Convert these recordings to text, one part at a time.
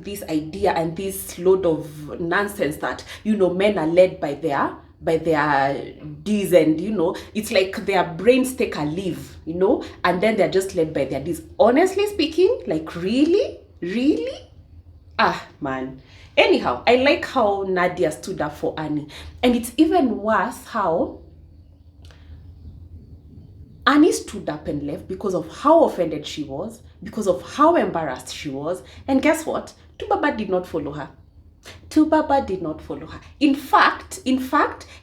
this idea and this load of nonsense that, you know, men are led by their deeds, and, you know, it's like their brains take a leave, you know, and then they're just led by their deeds. Honestly speaking, like, really? Ah, man. Anyhow, I like how Nadia stood up for Annie. And it's even worse how Annie stood up and left because of how offended she was, because of how embarrassed she was. And guess what? Tubaba did not follow her. Tubaba did not follow her. In fact,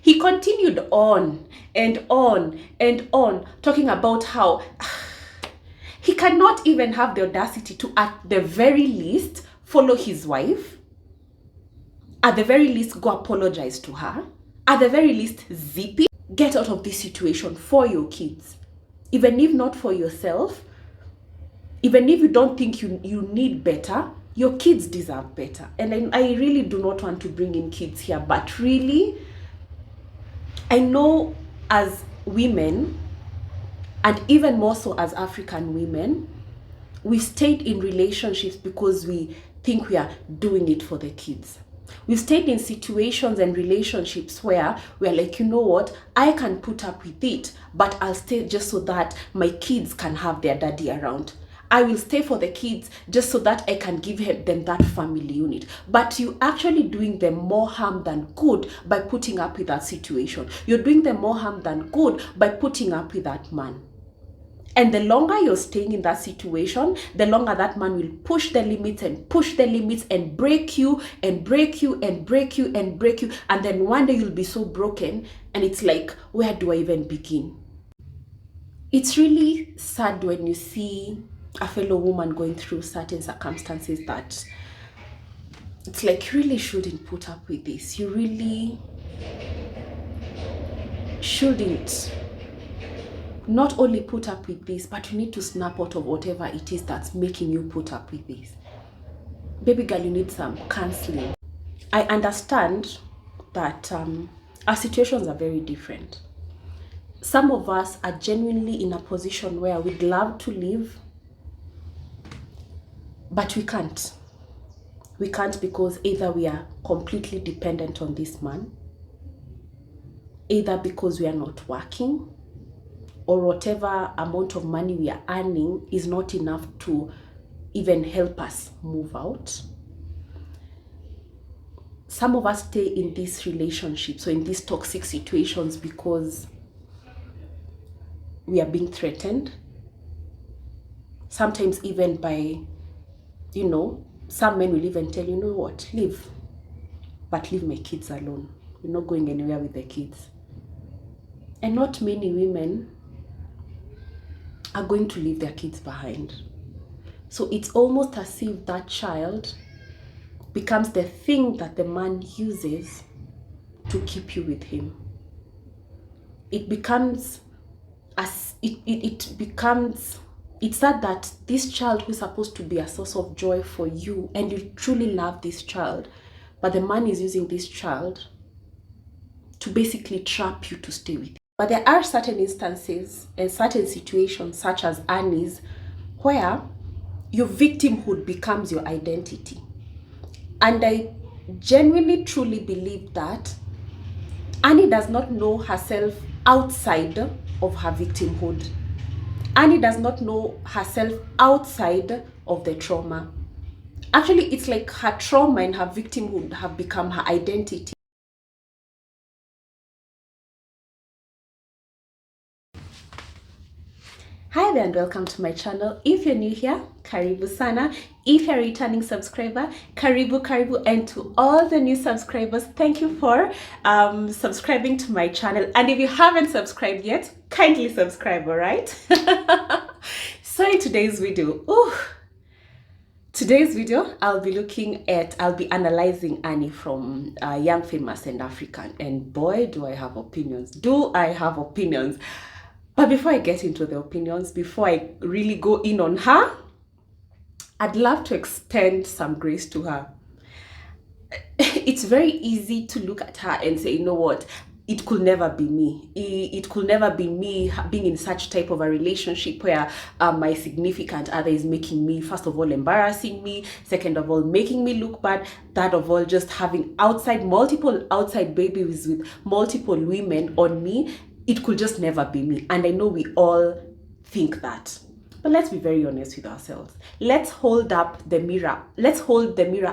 he continued on and on and on, talking about how he cannot even have the audacity to, at the very least, follow his wife. At the very least, go apologize to her. At the very least, zip it. Get out of this situation for your kids. Even if not for yourself, even if you don't think you need better, your kids deserve better. And I really do not want to bring in kids here, but really, I know as women, and even more so as African women, we stayed in relationships because we think we are doing it for the kids. We've stayed in situations and relationships where we're like, you know what, I can put up with it, but I'll stay just so that my kids can have their daddy around. I will stay for the kids just so that I can give them that family unit. But you're actually doing them more harm than good by putting up with that situation. You're doing them more harm than good by putting up with that man. And the longer you're staying in that situation, the longer that man will push the limits and push the limits and break you and break you and break you and break you. And then one day you'll be so broken and it's like, where do I even begin? It's really sad when you see a fellow woman going through certain circumstances that it's like, you really shouldn't put up with this. You really shouldn't. Not only put up with this, but you need to snap out of whatever it is that's making you put up with this. Baby girl, you need some counseling. I understand that our situations are very different. Some of us are genuinely in a position where we'd love to live, but we can't. We can't because either we are completely dependent on this man, either because we are not working, or whatever amount of money we are earning is not enough to even help us move out. Some of us stay in these relationships or in these toxic situations because we are being threatened. Sometimes even by, you know, some men will even tell you, know what, leave, but leave my kids alone. We're not going anywhere with the kids. And not many women are going to leave their kids behind. So it's almost as if that child becomes the thing that the man uses to keep you with him. It becomes it's sad that this child who's supposed to be a source of joy for you and you truly love this child, but the man is using this child to basically trap you to stay with you. But there are certain instances and certain situations, such as Annie's, where your victimhood becomes your identity. And I genuinely, truly believe that Annie does not know herself outside of her victimhood. Annie does not know herself outside of the trauma. Actually, it's like her trauma and her victimhood have become her identity. Hi there and welcome to my channel. If you're new here, karibu sana. If you're a returning subscriber, karibu. And to all the new subscribers, thank you for subscribing to my channel. And if you haven't subscribed yet, kindly subscribe, all right? So in today's video, I'll be analyzing Annie from Young, Famous and African. And boy, do I have opinions. But before I get into the opinions, before I really go in on her, I'd love to extend some grace to her. It's very easy to look at her and say, you know what, it could never be me. It could never be me being in such type of a relationship where my significant other is making me, first of all, embarrassing me, second of all, making me look bad, third of all, just having multiple outside babies with multiple women on me. It could just never be me. And I know we all think that. But let's be very honest with ourselves. Let's hold the mirror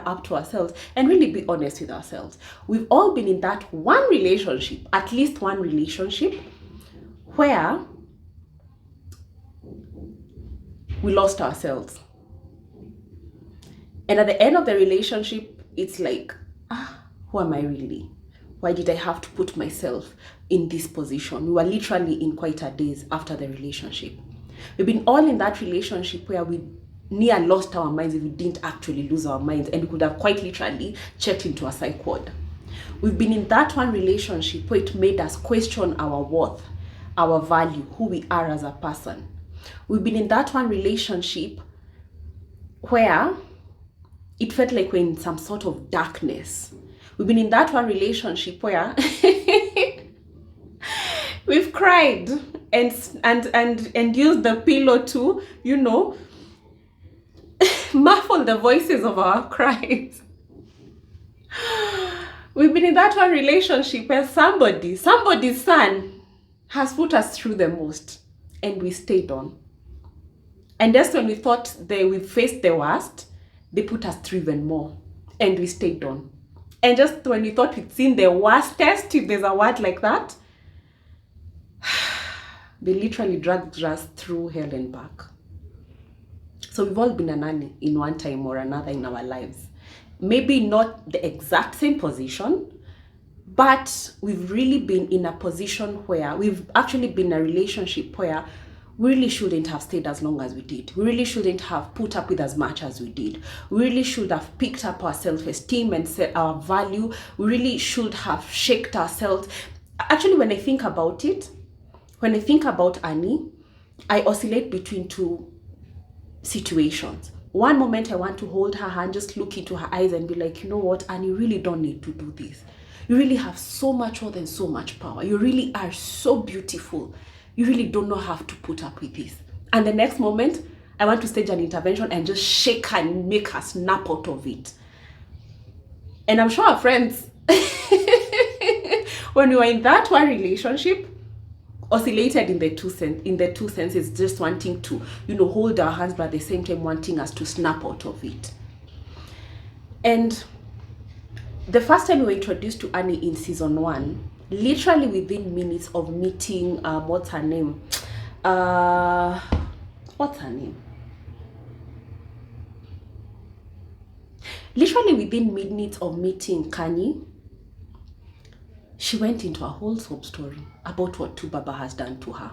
up to ourselves and really be honest with ourselves. We've all been in that one relationship, at least one relationship, where we lost ourselves. And at the end of the relationship, it's like, who am I really? Why did I have to put myself in this position? We were literally in quite a daze after the relationship. We've been all in that relationship where we near lost our minds if we didn't actually lose our minds, and we could have quite literally checked into a psych ward. We've been in that one relationship where it made us question our worth, our value, who we are as a person. We've been in that one relationship where it felt like we're in some sort of darkness. We've been in that one relationship where we've cried and used the pillow to, muffle the voices of our cries. We've been in that one relationship where somebody's son has put us through the most, and we stayed on. And just when we thought we faced the worst, they put us through even more, and we stayed on. And just when we thought we'd seen the worst test, if there's a word like that, they literally dragged us through hell and back. So we've all been a nanny in one time or another in our lives. Maybe not the exact same position, but we've really been in a position where we've actually been in a relationship where we really shouldn't have stayed as long as we did. We really shouldn't have put up with as much as we did. We really should have picked up our self-esteem and set our value. We really should have shaked ourselves. Actually, when I think about it, when I think about Annie, I oscillate between two situations. One moment I want to hold her hand, just look into her eyes and be like, you know what, Annie, you really don't need to do this. You really have so much more than so much power. You really are so beautiful. You really don't know how to put up with this. And the next moment, I want to stage an intervention and just shake her and make her snap out of it. And I'm sure our friends, when we were in that one relationship, oscillated in the two senses, just wanting to, hold our hands, but at the same time wanting us to snap out of it. And the first time we were introduced to Annie in season 1, literally within minutes of meeting, what's her name? Literally within minutes of meeting Kanye, she went into a whole sob story about what Tubaba has done to her.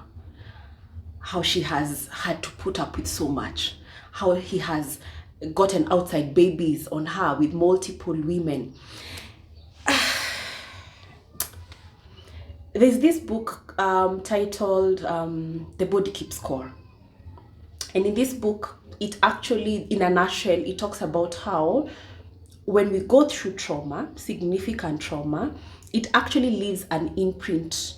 How she has had to put up with so much. How he has gotten outside babies on her with multiple women. There's this book titled The Body Keeps Score. And in this book, it actually, in a nutshell, it talks about how when we go through trauma, significant trauma, it actually leaves an imprint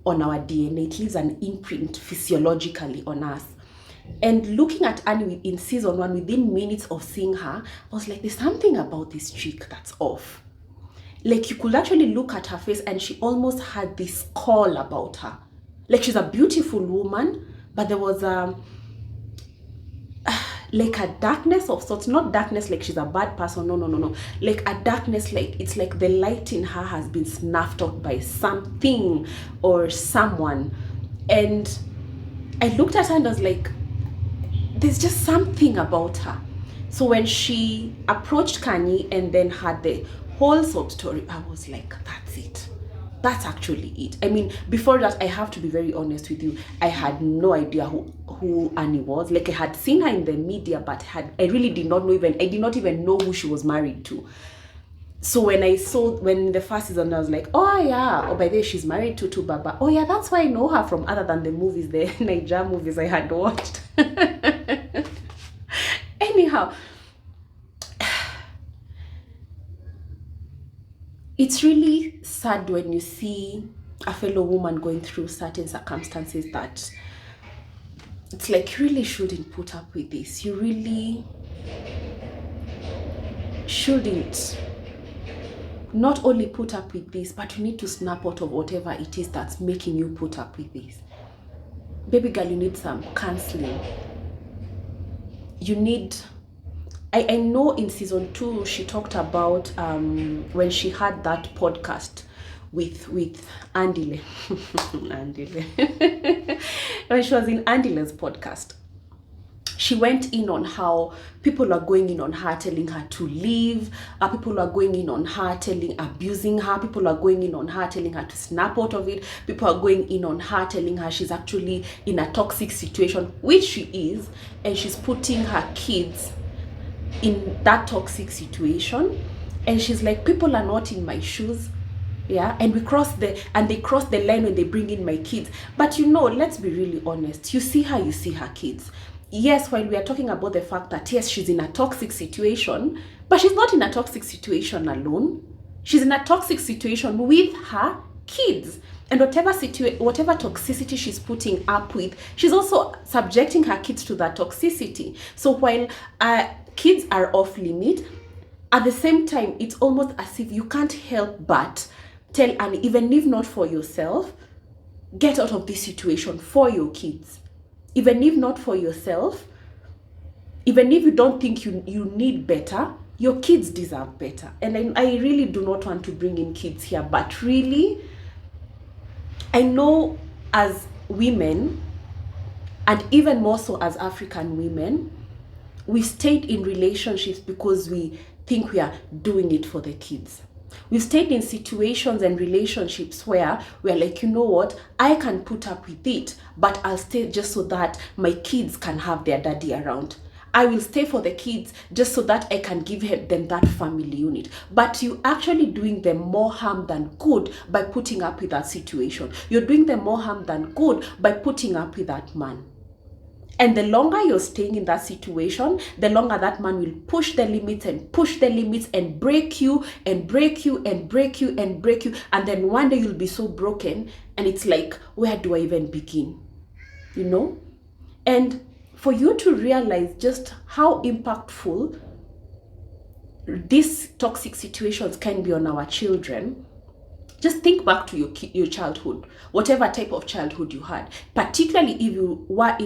on our DNA. It leaves an imprint physiologically on us. And looking at Annie in season 1, within minutes of seeing her, I was like, there's something about this chick that's off. Like, you could actually look at her face and she almost had this call about her. Like, she's a beautiful woman, but there was like a darkness of sorts. Not darkness like she's a bad person, no. Like a darkness, like it's like the light in her has been snuffed out by something or someone. And I looked at her and I was like, there's just something about her. So when she approached Kanye and then had the whole sob story, I was like, that's it. That's actually it. I mean, before that, I have to be very honest with you, I had no idea who Annie was. Like, I had seen her in the media, but I really did not know I did not even know who she was married to. So when the first season, I was like, oh yeah, by the way, she's married to Tubaba. Oh yeah, that's why I know her from, other than the movies, the Niger movies I had watched. Anyhow, it's really sad when you see a fellow woman going through certain circumstances that it's like you really shouldn't put up with this. You really shouldn't not only put up with this, but you need to snap out of whatever it is that's making you put up with this. Baby girl, you need some counseling. You need, I know in season 2 she talked about when she had that podcast with Andile. Andile. When she was in Andile's podcast, she went in on how people are going in on her, telling her to leave. People are going in on her, abusing her. People are going in on her, telling her to snap out of it. People are going in on her, telling her she's actually in a toxic situation, which she is, and she's putting her kids in that toxic situation. And she's like, people are not in my shoes. Yeah, and they cross the line when they bring in my kids. But let's be really honest. You see her kids. Yes, while we are talking about the fact that yes, she's in a toxic situation, but she's not in a toxic situation alone. She's in a toxic situation with her kids. And whatever toxicity she's putting up with, she's also subjecting her kids to that toxicity. So while kids are off limit, at the same time, it's almost as if you can't help but tell, and even if not for yourself, get out of this situation for your kids. Even if not for yourself, even if you don't think you need better, your kids deserve better. And I really do not want to bring in kids here, but really, I know as women, and even more so as African women, we stayed in relationships because we think we are doing it for the kids. We've stayed in situations and relationships where we're like, you know what, I can put up with it, but I'll stay just so that my kids can have their daddy around. I will stay for the kids just so that I can give them that family unit. But you're actually doing them more harm than good by putting up with that situation. You're doing them more harm than good by putting up with that man. And the longer you're staying in that situation, the longer that man will push the limits and break you and break you and break you and break you. And then one day you'll be so broken and it's like, where do I even begin? And for you to realize just how impactful these toxic situations can be on our children, just think back to your childhood, whatever type of childhood you had, particularly if you were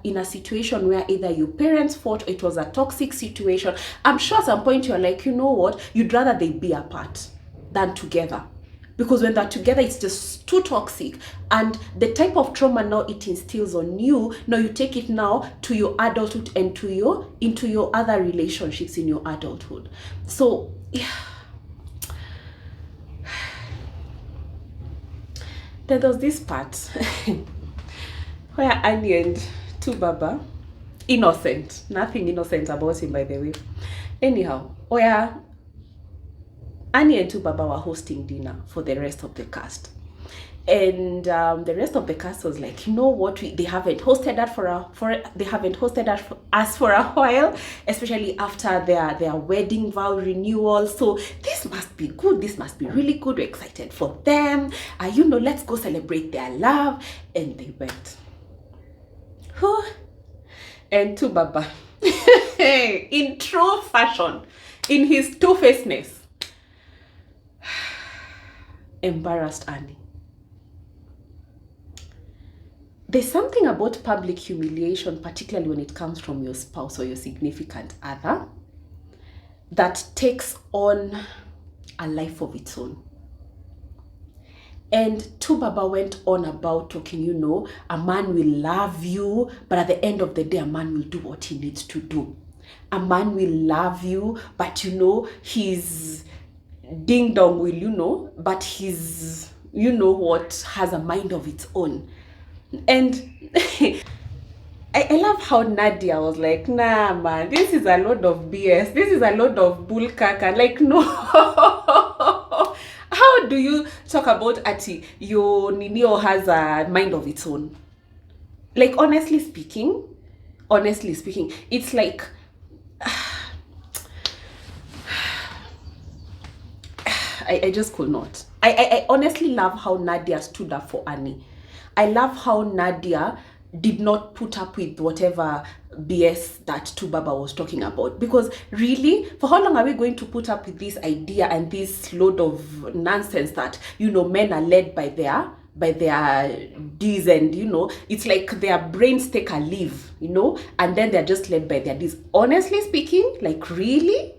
in a situation where either your parents fought or it was a toxic situation. I'm sure at some point you're like, you know what, you'd rather they be apart than together. Because when they're together, it's just too toxic. And the type of trauma now it instills on you, now you take it now to your adulthood and into your other relationships in your adulthood. So, yeah. Then there's this part where Annie and Tubaba, innocent, nothing innocent about him, by the way. Anyhow, where Annie and Tubaba were hosting dinner for the rest of the cast. And the rest of the cast was like, you know what, they haven't hosted us for a while, especially after their wedding vow renewal. So this must be good. This must be really good. We're excited for them. Let's go celebrate their love. And they went. And Tubaba, in true fashion, in his two-facedness, embarrassed Annie. There's something about public humiliation, particularly when it comes from your spouse or your significant other, that takes on a life of its own. And Tubaba went on about talking, a man will love you, but at the end of the day, a man will do what he needs to do. A man will love you, but his ding dong will, but his, has a mind of its own. And I love how Nadia was like, nah, man, this is a load of BS. This is a load of bull caca. Like, no. How do you talk about Ati? Your Ninio has a mind of its own. Like, honestly speaking, it's like, I just could not. I honestly love how Nadia stood up for Annie. I love how Nadia did not put up with whatever BS that Tubaba was talking about. Because really, for how long are we going to put up with this idea and this load of nonsense that, men are led by their D's, and it's like their brains take a leave, and then they're just led by their D's. Honestly speaking, like really?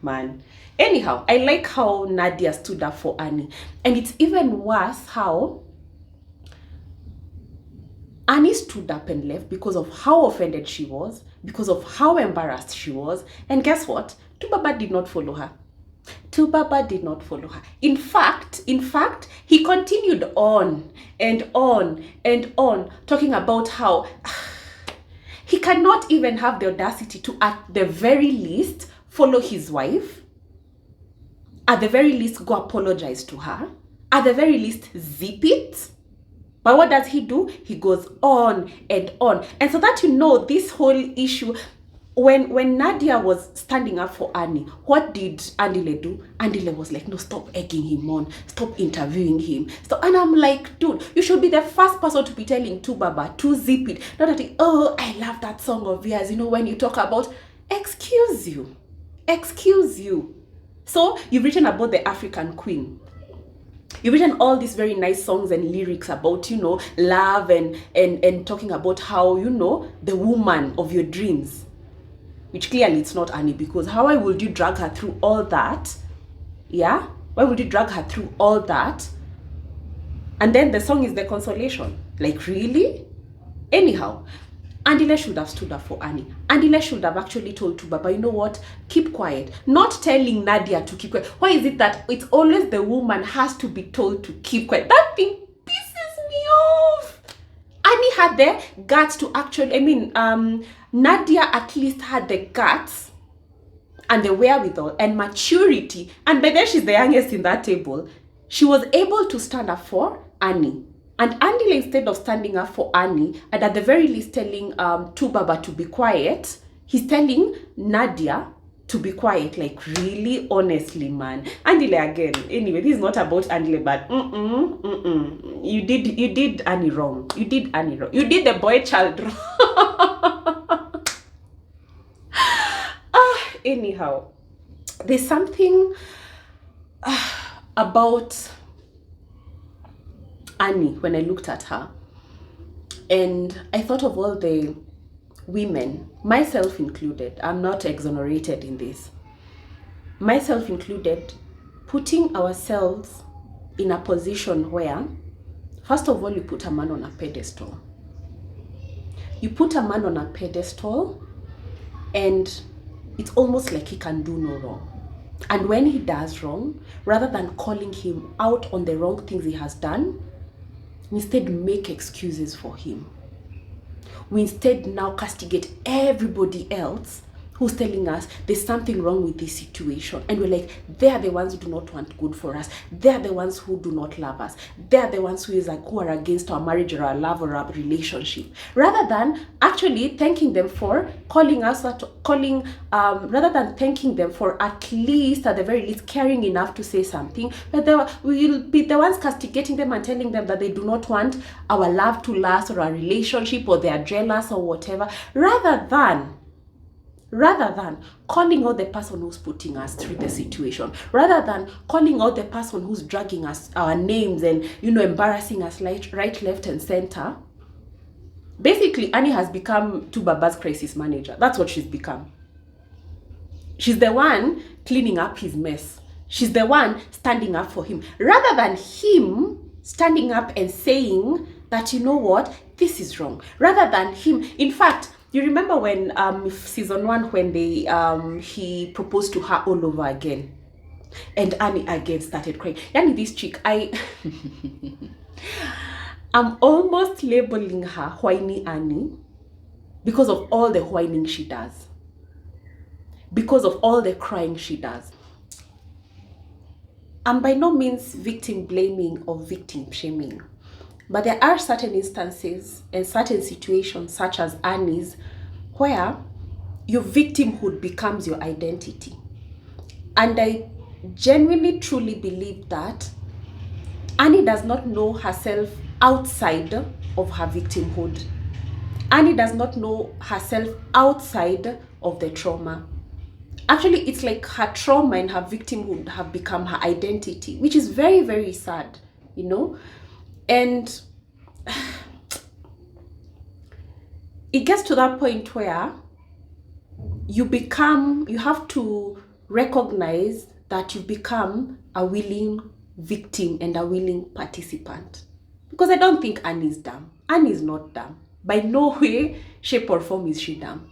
Man. Anyhow, I like how Nadia stood up for Annie. And it's even worse how Annie stood up and left because of how offended she was, because of how embarrassed she was. And guess what? Tubaba did not follow her. Tubaba did not follow her. In fact, he continued on and on and on, talking about how he cannot even have the audacity to, at the very least, follow his wife. At the very least, go apologize to her. At the very least, zip it. But what does he do? He goes on and on. And so that this whole issue, when Nadia was standing up for Annie, what did Andile do? Andile was like, no, stop egging him on. Stop interviewing him. And I'm like, dude, you should be the first person to be telling Tubaba to zip it. Not that, I love that song of yours. When you talk about, excuse you. So you've written about the African queen. You've written all these very nice songs and lyrics about, love and talking about how, the woman of your dreams. Which clearly it's not Annie, because how would you drag her through all that? Yeah? Why would you drag her through all that? And then the song is the consolation. Like, really? Anyhow, Andile should have stood up for Annie. Andile should have actually told Tubaba, you know what? Keep quiet. Not telling Nadia to keep quiet. Why is it that it's always the woman has to be told to keep quiet? That thing pisses me off. Annie had the guts to actually, Nadia at least had the guts and the wherewithal and maturity. And by then she's the youngest in that table. She was able to stand up for Annie. And Andile, instead of standing up for Annie, and at the very least telling Tubaba to be quiet, he's telling Nadia to be quiet. Like, really? Honestly, man. Andile again. Anyway, this is not about Andile, but You did Annie wrong. You did Annie wrong. You did the boy child wrong. Anyhow, there's something about Annie when I looked at her, and I thought of all the women, myself included. I'm not exonerated in this. Myself included, putting ourselves in a position where, first of all, you put a man on a pedestal. You put a man on a pedestal, and it's almost like he can do no wrong. And when he does wrong, rather than calling him out on the wrong things he has done, we instead make excuses for him. We instead now castigate everybody else who's telling us there's something wrong with this situation. And we're like, they're the ones who do not want good for us. They're the ones who do not love us. They're the ones who are against our marriage or our love or our relationship. Rather than actually thanking them for rather than thanking them for at least, at the very least, caring enough to say something, but we'll be the ones castigating them and telling them that they do not want our love to last or our relationship, or they are jealous or whatever, rather than calling out the person who's putting us through the situation, rather than calling out the person who's dragging us, our names, and embarrassing us right, left, and center. Basically, Annie has become Tubaba's crisis manager. That's what she's become. She's the one cleaning up his mess. She's the one standing up for him, rather than him standing up and saying that, you know what, this is wrong. Rather than him, in fact, you remember when season 1, when he proposed to her all over again, and Annie again started crying. Yani, this chick, I'm almost labeling her whiny Annie because of all the whining she does, because of all the crying she does. I'm by no means victim blaming or victim shaming. But there are certain instances and certain situations, such as Annie's, where your victimhood becomes your identity. And I genuinely, truly believe that Annie does not know herself outside of her victimhood. Annie does not know herself outside of the trauma. Actually, it's like her trauma and her victimhood have become her identity, which is very, very sad, you know? And it gets to that point where you have to recognize that you become a willing victim and a willing participant. Because I don't think Annie is dumb. Annie is not dumb. By no way, shape or form is she dumb.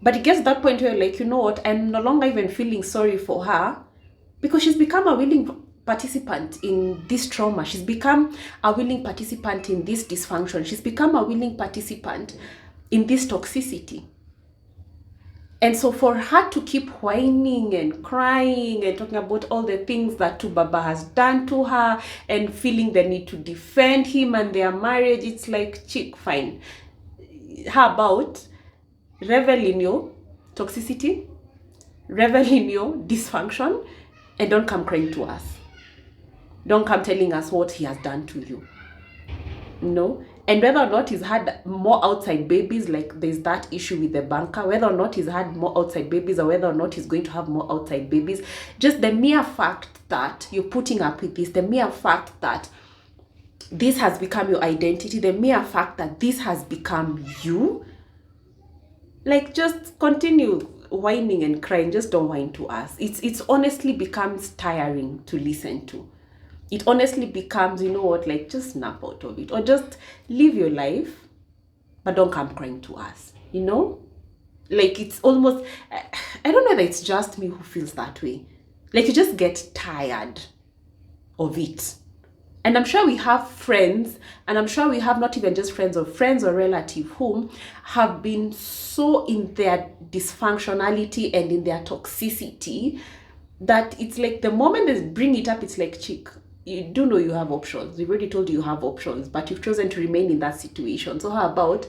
But it gets to that point where, like, you know what, I'm no longer even feeling sorry for her because she's become a willing participant in this trauma. She's become a willing participant in this dysfunction. She's become a willing participant in this toxicity. And so for her to keep whining and crying and talking about all the things that Tubaba has done to her and feeling the need to defend him and their marriage, it's like, chick, fine. How about revel in your toxicity, revel in your dysfunction, and don't come crying to us. Don't come telling us what he has done to you. No. And whether or not he's had more outside babies, like there's that issue with the banker, whether or not he's had more outside babies or whether or not he's going to have more outside babies, just the mere fact that you're putting up with this, the mere fact that this has become your identity, the mere fact that this has become you, like, just continue whining and crying. Just don't whine to us. It's honestly becomes tiring to listen to. It honestly becomes, you know what, like, just snap out of it or just live your life, but don't come crying to us, you know? Like, it's almost, I don't know whether it's just me who feels that way. Like, you just get tired of it. And I'm sure we have friends, and I'm sure we have not even just friends or relatives whom have been so in their dysfunctionality and in their toxicity that it's like the moment they bring it up, it's like, chick, you do know you have options. We've already told you have options, but you've chosen to remain in that situation. So how about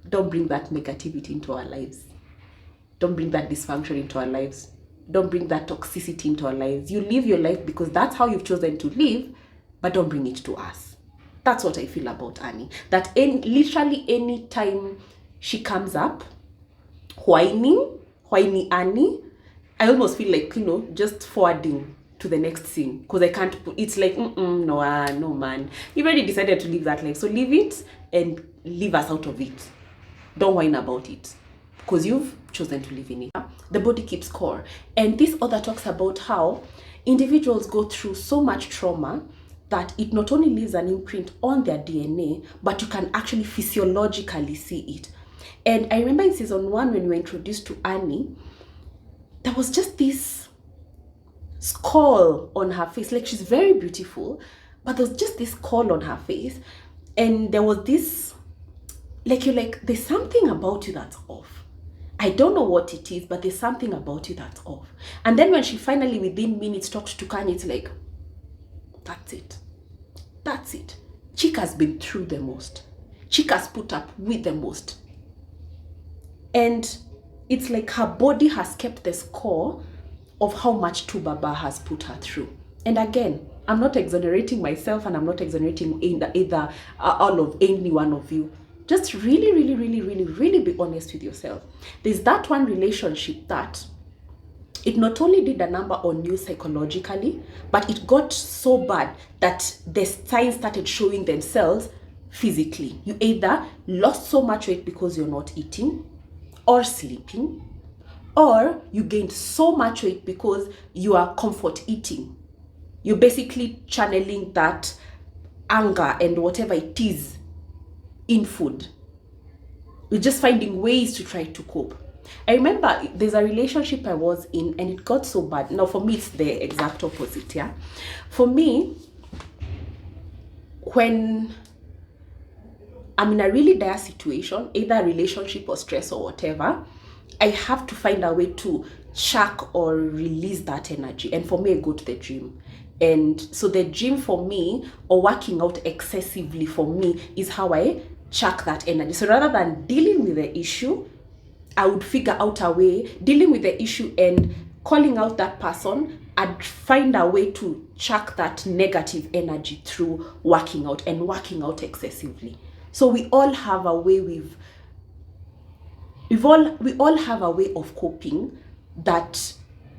don't bring that negativity into our lives. Don't bring that dysfunction into our lives. Don't bring that toxicity into our lives. You live your life because that's how you've chosen to live, but don't bring it to us. That's what I feel about Annie. That literally any time she comes up whiny Annie, I almost feel like, you know, just forwarding to the next scene because I can't put, it's like, no man, you already decided to live that life, so leave it and leave us out of it. Don't whine about it because you've chosen to live in it. The body keeps score. And this author talks about how individuals go through so much trauma that it not only leaves an imprint on their DNA, but you can actually physiologically see it. And I remember in season 1 when we were introduced to Annie, there was just this skull on her face. Like, she's very beautiful, but there was just this skull on her face. And there was this, like, you're like, there's something about you that's off. I don't know what it is, but there's something about you that's off. And then when she finally, within minutes, talked to Kanye, it's like, that's it. That's it. Chika's been through the most. Chika's put up with the most. And it's like her body has kept the score of how much Tubaba has put her through. And again, I'm not exonerating myself and I'm not exonerating either all of any one of you. Just really, really, really, really, really be honest with yourself. There's that one relationship that it not only did a number on you psychologically, but it got so bad that the signs started showing themselves physically. You either lost so much weight because you're not eating or sleeping, or you gained so much weight because you are comfort eating. You're basically channeling that anger and whatever it is in food. You're just finding ways to try to cope. I remember there's a relationship I was in and it got so bad. Now for me, it's the exact opposite, yeah? For me, when I'm in a really dire situation, either a relationship or stress or whatever, I have to find a way to chuck or release that energy. And for me, I go to the gym. And so the gym for me, or working out excessively for me, is how I chuck that energy. So rather than dealing with the issue, I would figure out a way, dealing with the issue and calling out that person, I'd find a way to chuck that negative energy through working out and working out excessively. So we all have a way we all have a way of coping that,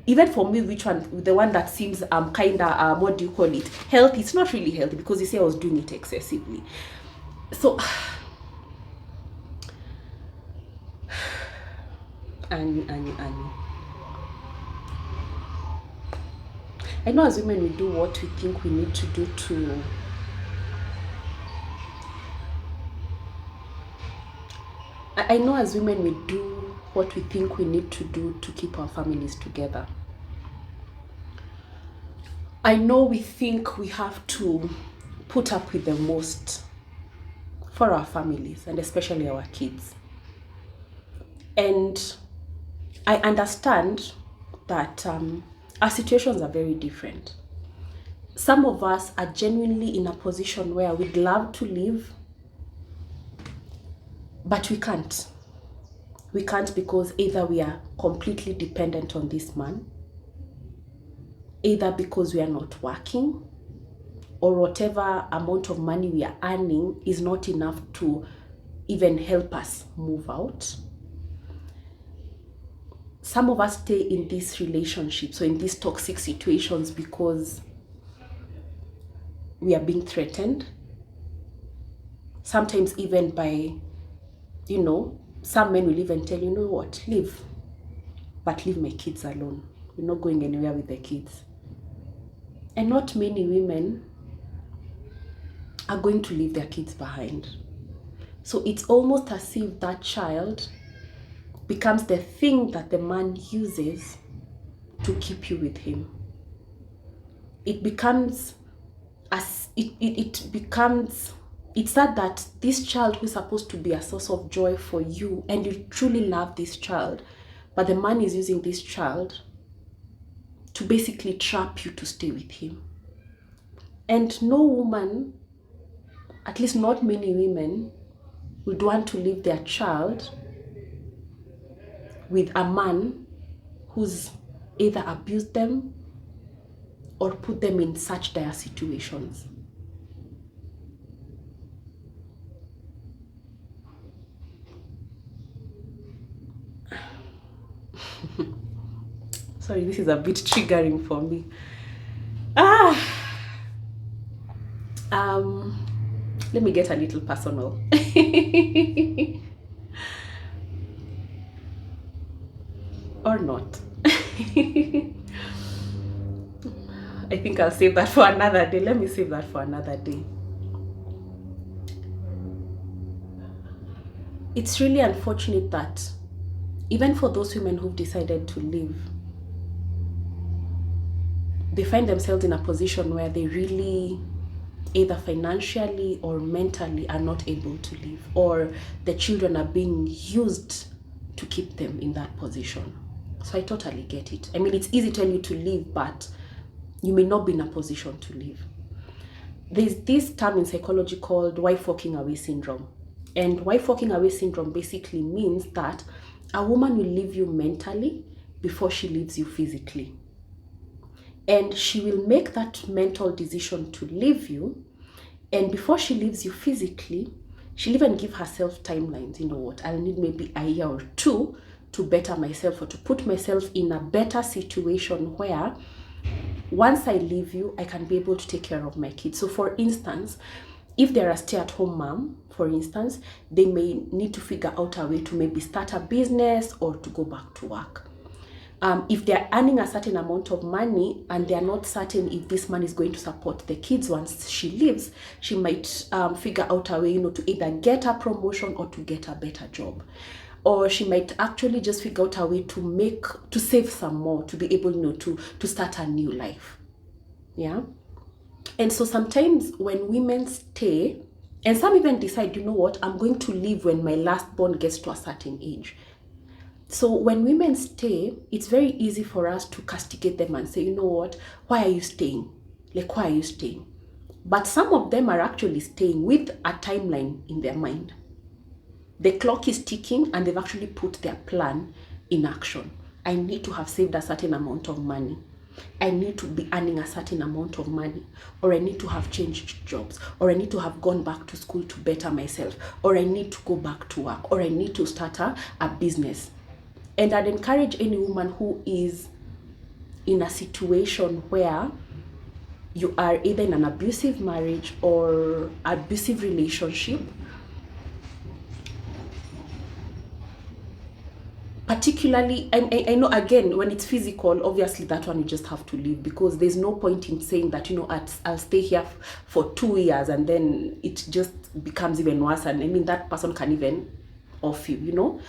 even for me, which one, the one that seems kind of what do you call it, healthy, it's not really healthy, because you say I was doing it excessively. So Annie. I know as women we do what we think we need to do to I know as women we do what we think we need to do to keep our families together. I know we think we have to put up with the most for our families, and especially our kids. And I understand that our situations are very different. Some of us are genuinely in a position where we'd love to live, but we can't. We can't because either we are completely dependent on this man, either because we are not working, or whatever amount of money we are earning is not enough to even help us move out. Some of us stay in these relationships or in these toxic situations because we are being threatened. Sometimes even by, some men will even tell you know what, leave, but leave my kids alone. You're not going anywhere with the kids. And not many women are going to leave their kids behind. So it's almost as if that child becomes the thing that the man uses to keep you with him. It becomes it's that this child who's supposed to be a source of joy for you, and you truly love this child, but the man is using this child to basically trap you to stay with him. And no woman, at least not many women, would want to leave their child with a man who's either abused them or put them in such dire situations. Sorry, this is a bit triggering for me. Let me get a little personal. Or not. I think I'll save that for another day. Let me save that for another day. It's really unfortunate that even for those women who've decided to leave, they find themselves in a position where they really, either financially or mentally, are not able to leave, or the children are being used to keep them in that position. So I totally get it. I mean, it's easy to tell you to leave, but you may not be in a position to leave. There's this term in psychology called wife walking away syndrome. And wife walking away syndrome basically means that a woman will leave you mentally before she leaves you physically. And she will make that mental decision to leave you. And before she leaves you physically, she'll even give herself timelines. You know what, I'll need maybe a year or two to better myself, or to put myself in a better situation where once I leave you, I can be able to take care of my kids. So for instance, if they're a stay-at-home mom, for instance, they may need to figure out a way to maybe start a business or to go back to work. If they're earning a certain amount of money and they're not certain if this money is going to support the kids once she leaves, she might figure out a way, to either get a promotion or to get a better job. Or she might actually just figure out a way to save some more, to be able, to start a new life. Yeah. And so sometimes when women stay, and some even decide, you know what, I'm going to leave when my last born gets to a certain age. So when women stay, it's very easy for us to castigate them and say, you know what, why are you staying? Like, why are you staying? But some of them are actually staying with a timeline in their mind. The clock is ticking and they've actually put their plan in action. I need to have saved a certain amount of money. I need to be earning a certain amount of money, or I need to have changed jobs, or I need to have gone back to school to better myself, or I need to go back to work, or I need to start a business. And I'd encourage any woman who is in a situation where you are either in an abusive marriage or abusive relationship, particularly, I know, again, when it's physical, obviously that one you just have to leave, because there's no point in saying that, I'll stay here for 2 years and then it just becomes even worse. And I mean, that person can even off you,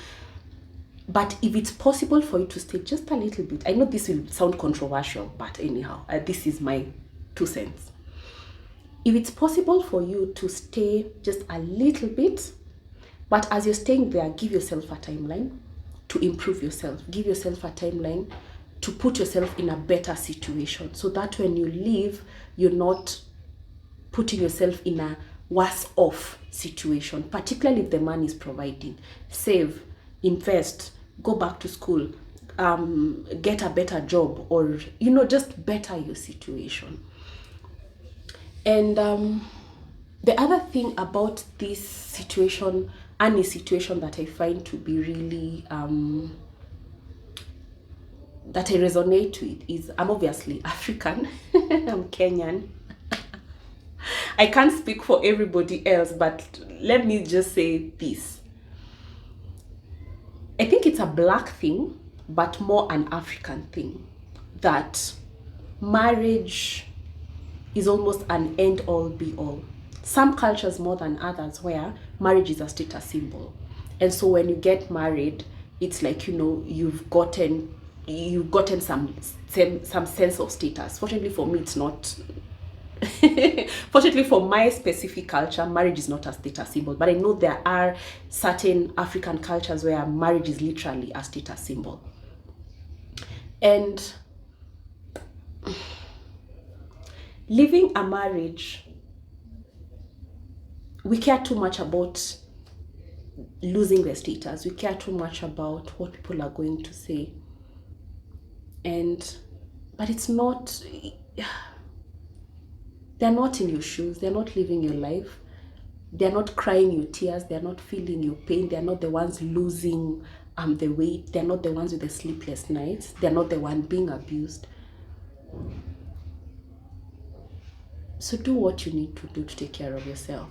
But if it's possible for you to stay just a little bit, I know this will sound controversial, but anyhow, this is my 2 cents. If it's possible for you to stay just a little bit, but as you're staying there, give yourself a timeline to improve yourself. Give yourself a timeline to put yourself in a better situation, so that when you leave, you're not putting yourself in a worse off situation, particularly if the man is providing. Save, invest, go back to school, get a better job, or just better your situation. And the other thing about this situation, any situation that I find to be really that I resonate with, is I'm obviously African. I'm Kenyan. I can't speak for everybody else, but let me just say this. I think it's a Black thing, but more an African thing, that marriage is almost an end-all be-all. Some cultures more than others, where marriage is a status symbol. And so when you get married, it's like, you've gotten some sense of status. Fortunately for me, it's not. Fortunately for my specific culture, marriage is not a status symbol. But I know there are certain African cultures where marriage is literally a status symbol. And living a marriage, we care too much about losing the status. We care too much about what people are going to say. But it's not, they're not in your shoes. They're not living your life. They're not crying your tears. They're not feeling your pain. They're not the ones losing the weight. They're not the ones with the sleepless nights. They're not the one being abused. So do what you need to do to take care of yourself.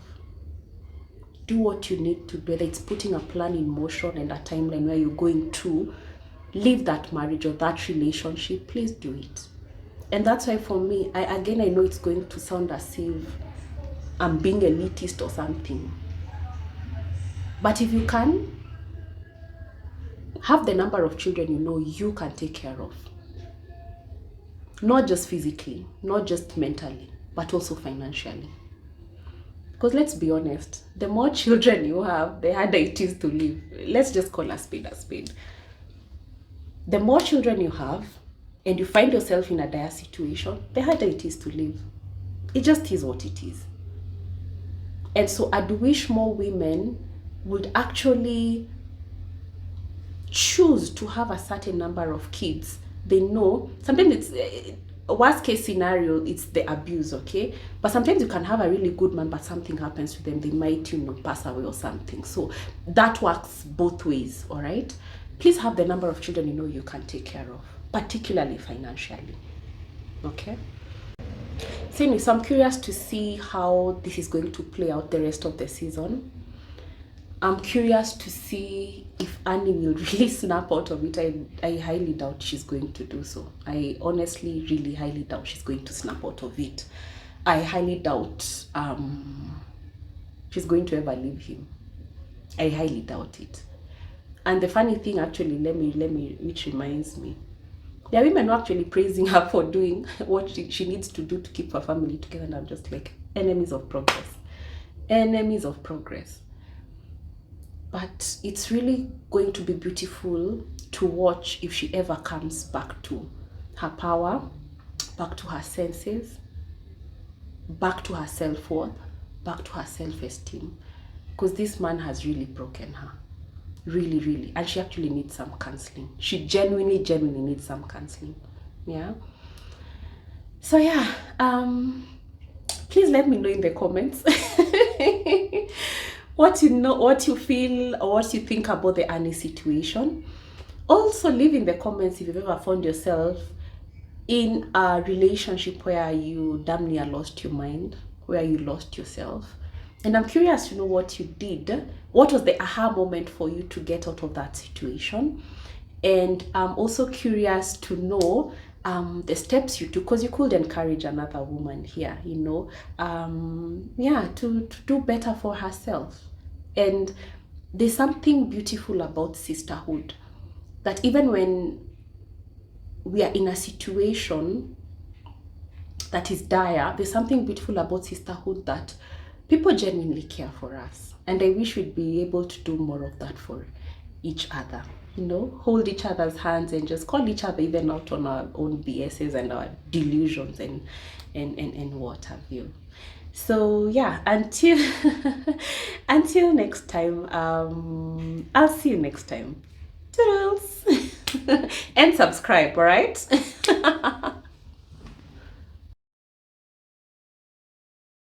Do what you need to do, whether it's putting a plan in motion and a timeline where you're going to leave that marriage or that relationship. Please do it. And that's why for me, I know it's going to sound as if I'm being elitist or something. But if you can, have the number of children you can take care of. Not just physically, not just mentally, but also financially. Because let's be honest, the more children you have, the harder it is to live. Let's just call a spade a spade. The more children you have, and you find yourself in a dire situation, the harder it is to live. It just is what it is. And so I'd wish more women would actually choose to have a certain number of kids. They know, sometimes it's worst case scenario, it's the abuse, okay? But sometimes you can have a really good man, but something happens to them, they might, pass away or something. So that works both ways, all right? Please have the number of children you can take care of, particularly financially, okay? So I'm curious to see how this is going to play out the rest of the season. I'm curious to see if Annie will really snap out of it. I highly doubt she's going to do so. I honestly really highly doubt she's going to snap out of it. I highly doubt she's going to ever leave him. I highly doubt it. And the funny thing, actually, which reminds me, there are women who are actually praising her for doing what she needs to do to keep her family together. And I'm just like, enemies of progress. Enemies of progress. But it's really going to be beautiful to watch if she ever comes back to her power, back to her senses, back to her self-worth, back to her self-esteem. because this man has really broken her. Really, really. And she actually needs some counseling. She genuinely needs some counseling. Yeah. So yeah, please let me know in the comments what you feel, or what you think about the Annie situation. Also, leave in the comments if you've ever found yourself in a relationship where you damn near lost your mind, where you lost yourself. And I'm curious to know what you did. What was the aha moment for you to get out of that situation? And I'm also curious to know the steps you took, because you could encourage another woman here, you know, to do better for herself. And there's something beautiful about sisterhood, that even when we are in a situation that is dire, there's something beautiful about sisterhood, that people genuinely care for us. And I wish we'd be able to do more of that for each other. You know, hold each other's hands and just call each other even out on our own BSs and our delusions and what have you. So yeah, until until next time, I'll see you next time. Toodles. And subscribe, all right?